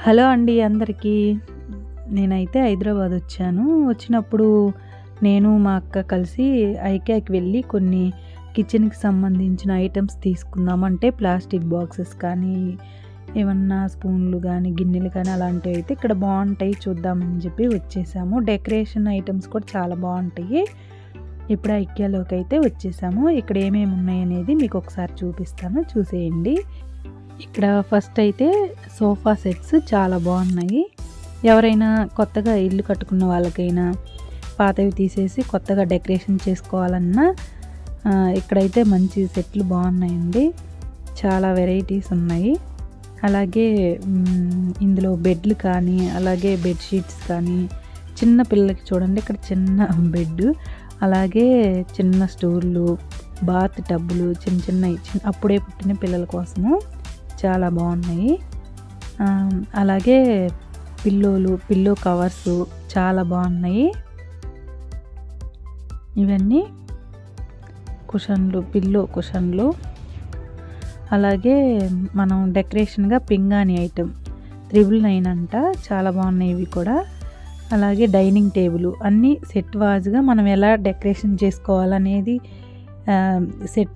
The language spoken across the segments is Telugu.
హలో అండి అందరికీ. నేనైతే హైదరాబాద్ వచ్చాను. వచ్చినప్పుడు నేను మా అక్క కలిసి ఐక్యాకి వెళ్ళి కొన్ని కిచెన్‌కి సంబంధించిన ఐటెమ్స్ తీసుకుందాం. అంటే ప్లాస్టిక్ బాక్సెస్ కానీ, ఏమన్నా స్పూన్లు కానీ, గిన్నెలు కానీ అలాంటివి అయితే ఇక్కడ బాగుంటాయి చూద్దామని చెప్పి వచ్చేసాము. డెకరేషన్ ఐటెమ్స్ కూడా చాలా బాగుంటాయి. ఇప్పుడు ఐక్యాలోకి అయితే వచ్చేసాము. ఇక్కడ ఏమేమి ఉన్నాయనేది మీకు ఒకసారి చూపిస్తాను, చూసేయండి. ఇక్కడ ఫస్ట్ అయితే సోఫా సెట్స్ చాలా బాగున్నాయి. ఎవరైనా కొత్తగా ఇల్లు కట్టుకున్న వాళ్ళకైనా పాతవి తీసేసి కొత్తగా డెకరేషన్ చేసుకోవాలన్నా ఇక్కడైతే మంచి సెట్లు బాగున్నాయండి. చాలా వెరైటీస్ ఉన్నాయి. అలాగే ఇందులో బెడ్లు కానీ, అలాగే బెడ్షీట్స్ కానీ, చిన్న పిల్లలకి చూడండి ఇక్కడ చిన్న బెడ్, అలాగే చిన్న స్టూళ్ళు, బాత్ టబ్బులు, చిన్న అప్పుడే పుట్టిన పిల్లల కోసము చాలా బాగున్నాయి. అలాగే పిల్లో కవర్స్ చాలా బాగున్నాయి. ఇవన్నీ పిల్లో కుషన్లు. అలాగే మనం డెకరేషన్గా పింగాణి ఐటెం 999 అంట, చాలా బాగున్నాయి ఇవి కూడా. అలాగే డైనింగ్ టేబుల్ అన్నీ సెట్ వాజ్గా మనం ఎలా డెకరేషన్ చేసుకోవాలనేది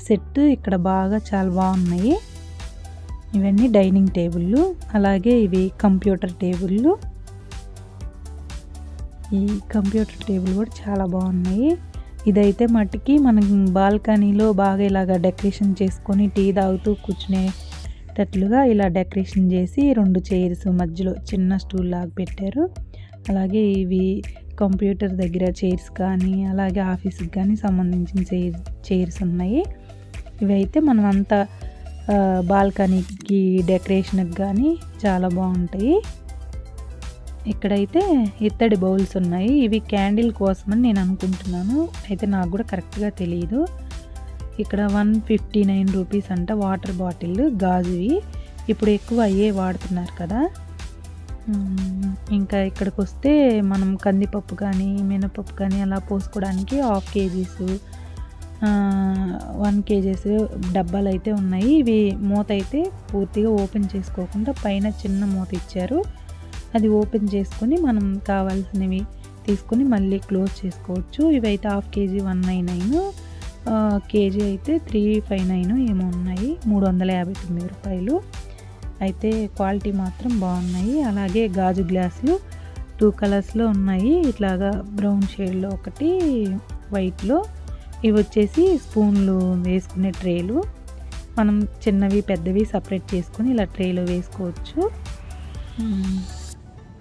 సెట్ ఇక్కడ బాగా చాలా బాగున్నాయి. ఇవన్నీ డైనింగ్ టేబుళ్ళు. అలాగే ఇవి కంప్యూటర్ టేబుళ్ళు. ఈ కంప్యూటర్ టేబుల్ కూడా చాలా బాగున్నాయి. ఇదైతే మట్టికి మనం బాల్కనీలో బాగా ఇలాగ డెకరేషన్ చేసుకొని టీ తాగుతూ కూర్చునేటట్లుగా ఇలా డెకరేషన్ చేసి 2 చైర్స్ మధ్యలో చిన్న స్టూల్ లాగా పెట్టారు. అలాగే ఇవి కంప్యూటర్ దగ్గర చైర్స్ కానీ, అలాగే ఆఫీస్కి కానీ సంబంధించిన చైర్స్ ఉన్నాయి. ఇవైతే మనం అంతా బాల్కనీకి డెకరేషన్కి కానీ చాలా బాగుంటాయి. ఇక్కడైతే ఇత్తడి బౌల్స్ ఉన్నాయి. ఇవి క్యాండిల్ కోసమని నేను అనుకుంటున్నాను, అయితే నాకు కూడా కరెక్ట్గా తెలియదు. ఇక్కడ 159 రూపీస్ అంట వాటర్ బాటిల్, గాజువి. ఇప్పుడు ఎక్కువ అయ్యే వాడుతున్నారు కదా. ఇంకా ఇక్కడికి వస్తే మనం కందిపప్పు కానీ, మినపప్పు కానీ అలా పోసుకోవడానికి 1/2 kgs 1 kgs డబ్బాలు అయితే ఉన్నాయి. ఇవి మూత అయితే పూర్తిగా ఓపెన్ చేసుకోకుండా పైన చిన్న మూత ఇచ్చారు. అది ఓపెన్ చేసుకొని మనం కావాల్సినవి తీసుకొని మళ్ళీ క్లోజ్ చేసుకోవచ్చు. ఇవైతే 1/2 kg 199, కేజీ అయితే 359 ఏమో ఉన్నాయి, 359 రూపాయలు. అయితే క్వాలిటీ మాత్రం బాగున్నాయి. అలాగే గాజు గ్లాసులు 2 కలర్స్లో ఉన్నాయి. ఇట్లాగా బ్రౌన్ షేడ్లో ఒకటి, వైట్లో. ఇవి వచ్చేసి స్పూన్లు వేసుకునే ట్రేలు. మనం చిన్నవి పెద్దవి సపరేట్ చేసుకొని ఇలా ట్రేలో వేసుకోవచ్చు.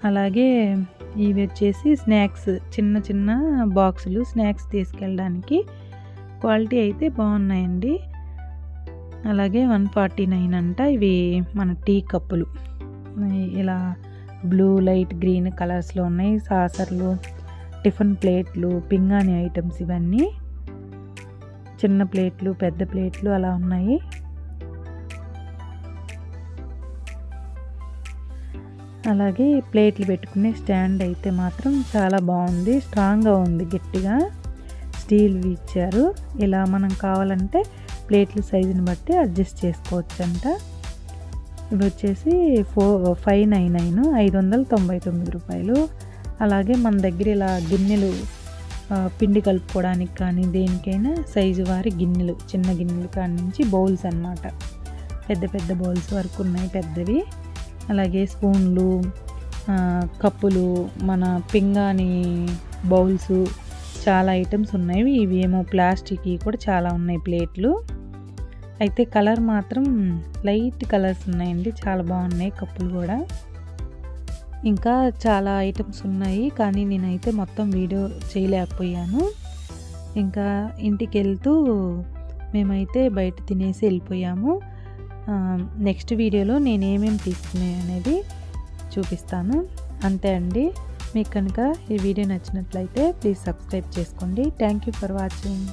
అలాగే ఇవి వచ్చేసి స్నాక్స్, చిన్న బాక్సులు స్నాక్స్ తీసుకెళ్ళడానికి. క్వాలిటీ అయితే బాగున్నాయండి. అలాగే 149 అంట. ఇవి మన టీ కప్పులు ఇలా బ్లూ, లైట్ గ్రీన్ కలర్స్లో ఉన్నాయి. సాసర్లు, టిఫిన్ ప్లేట్లు, పింగాణి ఐటమ్స్ ఇవన్నీ. చిన్న ప్లేట్లు, పెద్ద ప్లేట్లు అలా ఉన్నాయి. అలాగే ప్లేట్లు పెట్టుకునే స్టాండ్ అయితే మాత్రం చాలా బాగుంది. స్ట్రాంగ్గా ఉంది, గట్టిగా స్టీల్ ఇచ్చారు. ఇలా మనం కావాలంటే ప్లేట్ల సైజుని బట్టి అడ్జస్ట్ చేసుకోవచ్చు అంట. ఇవి వచ్చేసి 599, 599 రూపాయలు. అలాగే మన దగ్గర ఇలా గిన్నెలు, పిండి కలుపుకోవడానికి కానీ దేనికైనా సైజు వారి గిన్నెలు, చిన్న గిన్నెలు కాడి నుంచి బౌల్స్ అన్నమాట, పెద్ద బౌల్స్ వరకు ఉన్నాయి పెద్దవి. అలాగే స్పూన్లు, కప్పులు, మన పింగాణి బౌల్స్, చాలా ఐటమ్స్ ఉన్నాయి. ఇవి ఏమో ప్లాస్టిక్ కూడా చాలా ఉన్నాయి ప్లేట్లు. అయితే కలర్ మాత్రం లైట్ కలర్స్ ఉన్నాయండి, చాలా బాగున్నాయి కప్పులు కూడా. ఇంకా చాలా ఐటమ్స్ ఉన్నాయి, కానీ నేనైతే మొత్తం వీడియో చేయలేకపోయాను. ఇంకా ఇంటికి వెళ్తూ మేమైతే బయట తినేసి వెళ్ళిపోయాము. నెక్స్ట్ వీడియోలో నేను ఏమేమి తీసుకున్నాను అనేది చూపిస్తాను. అంతే అండి. మీకు కనుక ఈ వీడియో నచ్చినట్లయితే ప్లీజ్ సబ్స్క్రైబ్ చేసుకోండి. Thank you for watching.